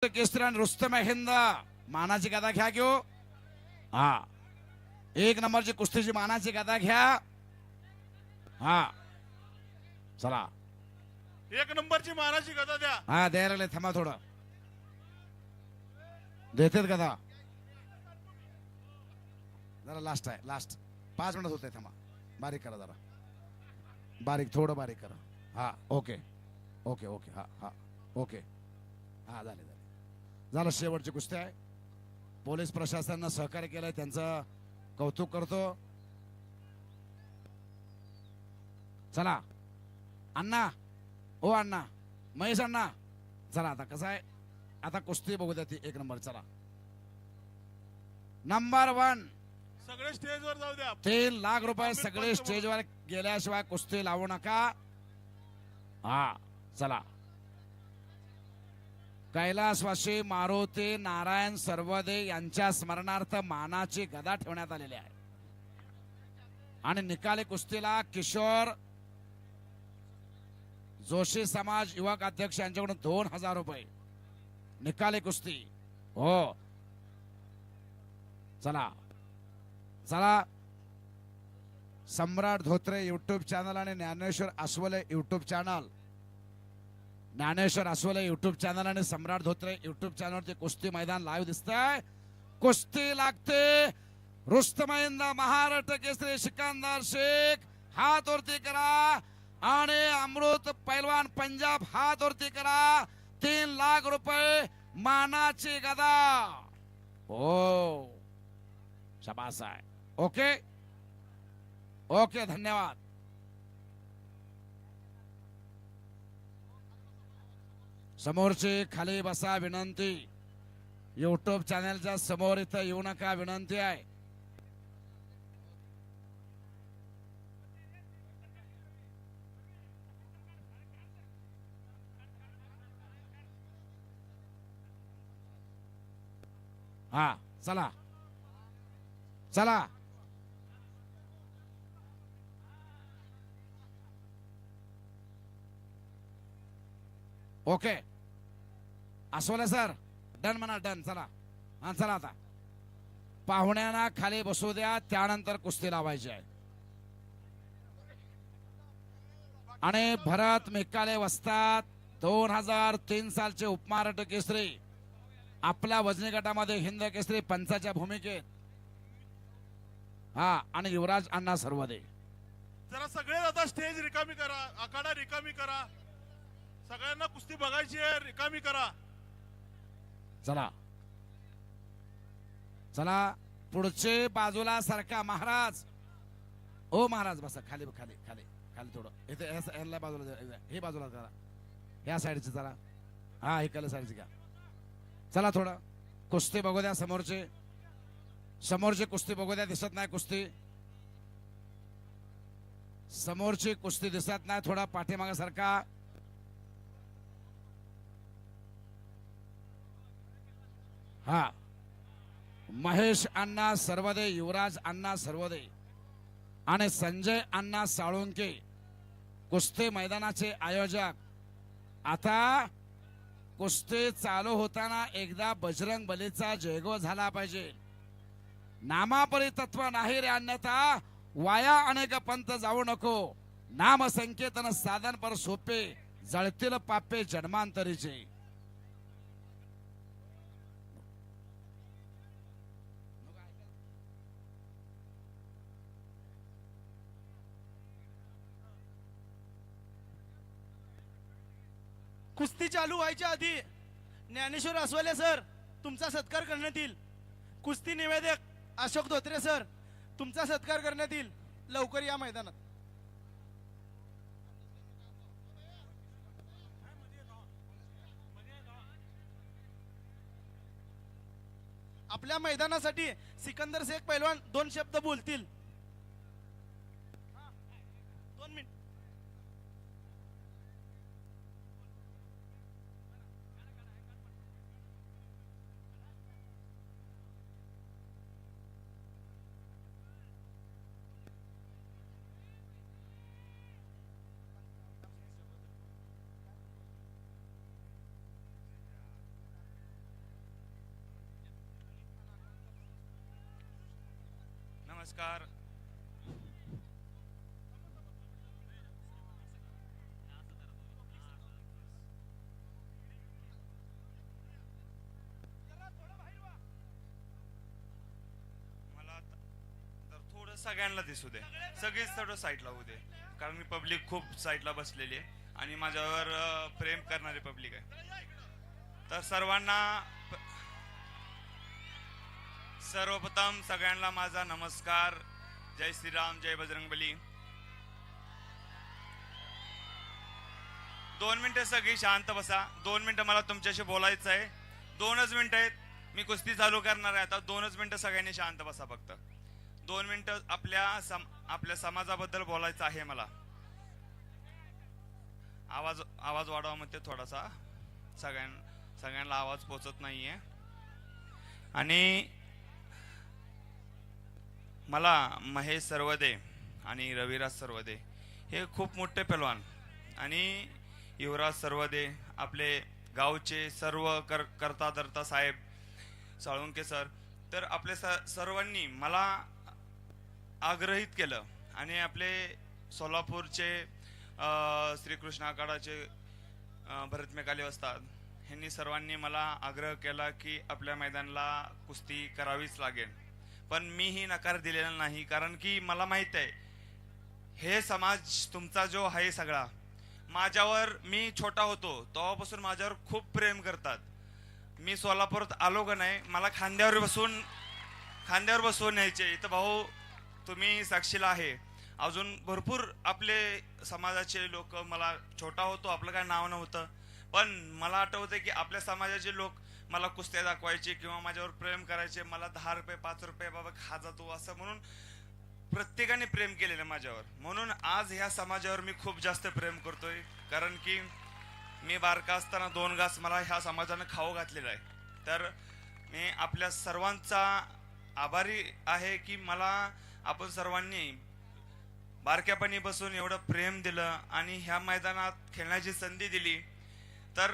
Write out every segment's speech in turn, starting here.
केसरी रुस्तम हिंद मानाची गदा घ्या घेऊ. हा, एक नंबरची कुस्तीची मानाची गदा घ्या. हा चला, एक नंबरची मानाची गदा द्या. हा द्यायला लागले. थांबा थोडं, देतेत गदा. जरा लास्ट आहे, लास्ट 5 मिनिट होते. थांबा, बारीक करा जरा, बारीक थोडं बारीक करा. हा ओके ओके ओके. हा हा ओके. हा झाले झाले झालं. शेवटची कुस्ती आहे. पोलीस प्रशासनानं सहकार्य केलंय, त्यांचं कौतुक करतो. चला अण्णा, ओ अण्णा, महेश अण्णा, चला आता कसं आहे, आता कुस्ती बघू द्या ती एक नंबर. चला, नंबर 1 सगळे स्टेजवर जाऊ द्या. 3 लाख रुपये सगळे स्टेजवर गेल्याशिवाय कुस्ती लावू नका. हा चला, कैलासवासी मारुती नारायण सर्वदे यांच्या स्मरणार्थ मानाची गदा ठेवण्यात आलेली आहे. आणि निकाली कुस्तीला किशोर जोशी समाज युवक अध्यक्ष यांच्याकडून 2000 रुपये निकाली कुस्ती. हो चला चला, सम्राट धोत्रे युट्यूब चॅनल आणि Dnyaneshwar Aswale YouTube channel, Dnyaneshwar Aswale YouTube channel आणि सम्राट धोत्रे युट्यूब चॅनलवरती कुस्ती मैदान लाईव्ह दिसतंय. कुस्ती लागते. रुस्तमहिंद महाराष्ट्र केसरी सिकंदर शेख हात वरती करा. आणि अमृत पैलवान पंजाब हात वरती करा. 3 लाख रुपये मानाची गदा. हो शाबास आहे. ओके ओके, धन्यवाद. समोरचे खाली बसा विनंती. युट्यूब चॅनलच्या समोर इथं येऊ नका विनंती आहे. हा चला चला, ओके. अस्वले सर डन म्हणा, डन. चला हा चला, आता पाहुण्यांना खाली बसू द्या, त्यानंतर कुस्ती लावायची आहे. आणि भरत मिकाले वस्ताद 2003 सालचे उपमहाराष्ट्र केसरी, आपल्या वजनी गटामध्ये हिंद केसरी पंचाच्या भूमिकेत. हा, आणि युवराज अण्णा सर्वदे. जरा सगळे आता स्टेज रिकामी करा, आखाडा रिकामी करा. सगळ्यांना कुस्ती बघायची आहे, रिकामी करा. चला चला, पुढचे बाजूला सरका. महाराज, ओ महाराज बसा खाली खाली खाली खाली थोडं इथे. ह्याला बाजूला, हे बाजूला करा, ह्या साईडची जरा. हा, इकडल्या साईडची घ्या. चला थोडं कुस्ती बघू द्या. समोरचे समोरची कुस्ती बघू द्या. दिसत नाही कुस्ती, समोरची कुस्ती दिसत नाही. थोडा पाठीमागे सारखा. हा, महेश अण्णा सर्वदे, युवराज अण्णा सर्वदे आणि संजय अण्णा साळुंके कुस्ती मैदानाचे आयोजक. आता कुस्ती चालू होताना एकदा बजरंग बलीचा जयघोष झाला पाहिजे. नामापरी तत्व नाही रे अन्यथा वाया अनेक पंथ जाऊ नको. नाम संकेतन साधन पर सोपे जळतील पापे जन्मांतरीचे. कुस्ती चालू व्हायच्या आधी ज्ञानेश्वर अस्वले सर तुमचा सत्कार करण्यात येईल. कुस्ती निवेदक अशोक धोत्रे सर तुमचा सत्कार करण्यात येईल. लवकर या मैदानात. आपल्या मैदानासाठी सिकंदर शेख पैलवान 2 शब्द बोलतील. 2 मिनिट. नमस्कार. मला तर थोडं सगळ्यांना दिसू दे, सगळेच थोडं साईडला होऊ दे, कारण मी पब्लिक खूप साईडला बसलेली आहे आणि माझ्यावर प्रेम करणारी पब्लिक आहे. तर सर्वप्रथम सगळ्यांना माझा नमस्कार. जय श्रीराम, जय बजरंगबली. 2 मिनिटं सगळी शांत बसा. 2 मिनिटं मला तुमच्याशी बोलायचं आहे. 2च मिनिटं आहेत. मी कुस्ती चालू करणार आहे आता. 2च मिनिटं सगळ्यांनी शांत बसा फक्त. 2 मिनिटं आपल्या समाजाबद्दल बोलायचं आहे मला. आवाज वाढवा म्हणते थोडासा. सगळ्यांना आवाज पोचत नाहीये. आणि मला महेश सरवदे आणि रविराज सरवदे हे खूप मोठे पैलवान आणि युवराज सरवदे आपले गावचे सर्व करता धरता साहेब साळुंके सर, तर आपले सर्वांनी मला आग्रहित केलं आणि आपले सोलापूरचे श्रीकृष्ण आखाडाचे भरत मेकाले असतात, ह्यांनी सर्वांनी मला आग्रह केला की आपल्या मैदानाला कुस्ती करावीच लागेल. पण मीही नकार दिलेला नाही, कारण की मला माहित आहे हे समाज तुमचा जो आहे सगळा माझ्यावर, मी छोटा होतो तेव्हापासून माझ्यावर खूप प्रेम करतात. मी सोलापुरात आलो का नाही, मला खांद्यावर बसवून न्यायचे. इथं भाऊ तुम्ही साक्षीला आहे, अजून भरपूर आपले समाजाचे लोक, मला छोटा होतो आपलं काय नाव नव्हतं, पण मला आठवतं की आपल्या समाजाचे लोक मला कुस्त्या दाखवायचे किंवा माझ्यावर प्रेम करायचे. मला 10 रुपये 5 रुपये बाबा खा जातो असं म्हणून प्रत्येकाने प्रेम केलेलं माझ्यावर. म्हणून आज ह्या समाजावर मी खूप जास्त प्रेम करतोय, कारण की मी बारका असताना 2 घास मला ह्या समाजानं खाऊ घातलेला आहे. तर मी आपल्या सर्वांचा आभारी आहे की मला आपण सर्वांनी बारक्यापणी बसून एवढं प्रेम दिलं आणि ह्या मैदानात खेळण्याची संधी दिली. तर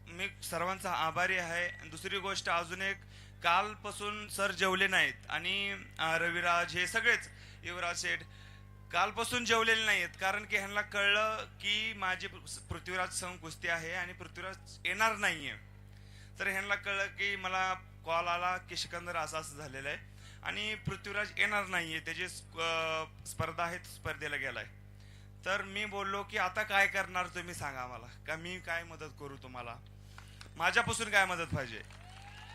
मी सर्वांचा आभारी आहे. दुसरी गोष्ट अजून एक, कालपासून सर जेवले नाहीत आणि रविराज हे सगळेच, युवराज शेठ कालपासून जेवलेले नाहीत, कारण की ह्यांना कळलं की माझी पृथ्वीराज संग कुस्ती आहे आणि पृथ्वीराज येणार नाहीये. तर ह्यांना कळलं की मला कॉल आला की सिकंदर असं झालेलं आहे आणि पृथ्वीराज येणार नाहीये, त्याची स्पर्धा आहे, स्पर्धेला गेलाय. तर मी बोललो की आता काय करणार तुम्ही सांगा मला, का मी काय मदत करू तुम्हाला, माझ्यापासून काय मदत पाहिजे.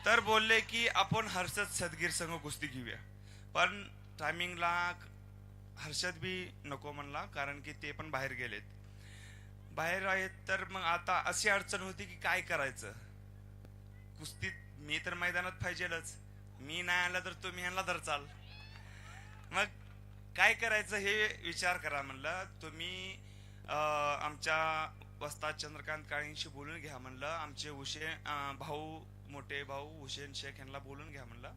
तर बोलले की आपण हर्षद सदगीर संघ कुस्ती घेऊया. पण टायमिंगला हर्षद बी नको म्हणला, कारण की ते पण बाहेर आहेत. तर मग आता अशी अडचण होती की काय करायचं. कुस्तीत मी तर मैदानात पाहिजेलच, मी नाही आला तर तुम्ही ह्यांना धरचाल. मग काय करायचं हे विचार करा म्हणलं. तुम्ही आमच्या वस्ताद चंद्रकांत काळेंशी बोलून घ्या म्हणलं, आमचे मोठे भाऊ हुसेन शेख यांना बोलून घ्या म्हणलं,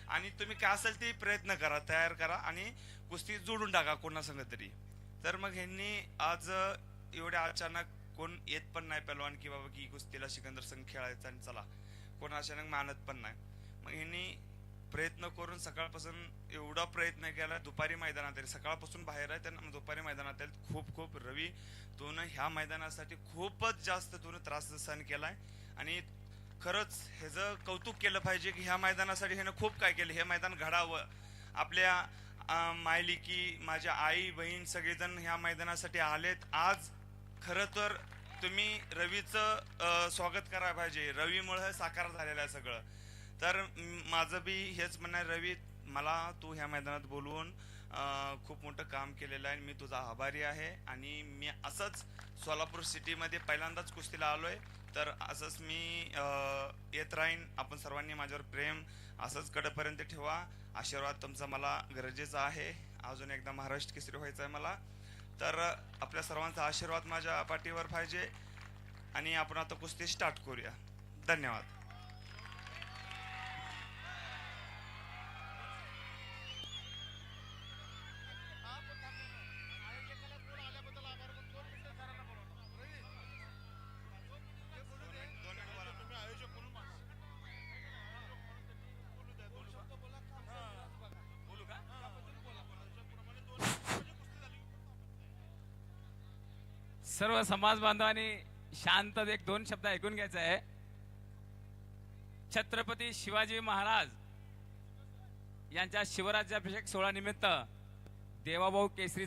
आणि तुम्ही काय असेल ते प्रयत्न करा, तयार करा आणि कुस्ती जोडून टाका कोणासंग तरी. तर मग ह्यांनी आज एवढ्या अचानक कोण येत पण नाही पहिलवान की बाबा की कुस्तीला सिकंदर संघ खेळायचा आणि चला, कोण अचानक मानत पण नाही. मग ह्यांनी प्रयत्न करून सकाळपासून एवढा प्रयत्न केला. दुपारी मैदानात आहे, सकाळपासून बाहेर आहे, त्यांना दुपारी मैदानात आहे. खूप रवी तून ह्या मैदानासाठी खूपच जास्त त्रास सहन केलाय आणि खरंच ह्याचं कौतुक केलं पाहिजे की ह्या मैदानासाठी ह्यानं खूप काय केलं. हे मैदान घडावं. आपल्या मायलिकी, माझ्या आई बहीण सगळेजण ह्या मैदानासाठी आलेत. आज खरं तर तुम्ही रवीचं स्वागत करायला पाहिजे. रवीमुळे साकार झालेलं आहे सगळं. तर माझं बी हेच म्हणणं आहे, रवी मला तू ह्या मैदानात बोलवून खूप मोठं काम केलेलं आहे, मी तुझा आभारी आहे. आणि मी असंच सोलापूर सिटीमध्ये पहिल्यांदाच कुस्तीला आलोय, तर असंच मी येत राहीन. आपण सर्वांनी माझ्यावर प्रेम असंच कडेपर्यंत ठेवा. आशीर्वाद तुमचा मला गरजेचा आहे. अजून एकदा महाराष्ट्र केसरी व्हायचं आहे मला, तर आपल्या सर्वांचा आशीर्वाद माझ्या पाठीवर पाहिजे आणि आपण आता कुस्ती स्टार्ट करूया. धन्यवाद. सर्व समाज बांधवांनी शांत एक दोन शब्द ऐकून घ्यायचा आहे. छत्रपती शिवाजी महाराज यांच्या शिवराज्याभिषेक सोहळा निमित्त देवाभाऊ केसरी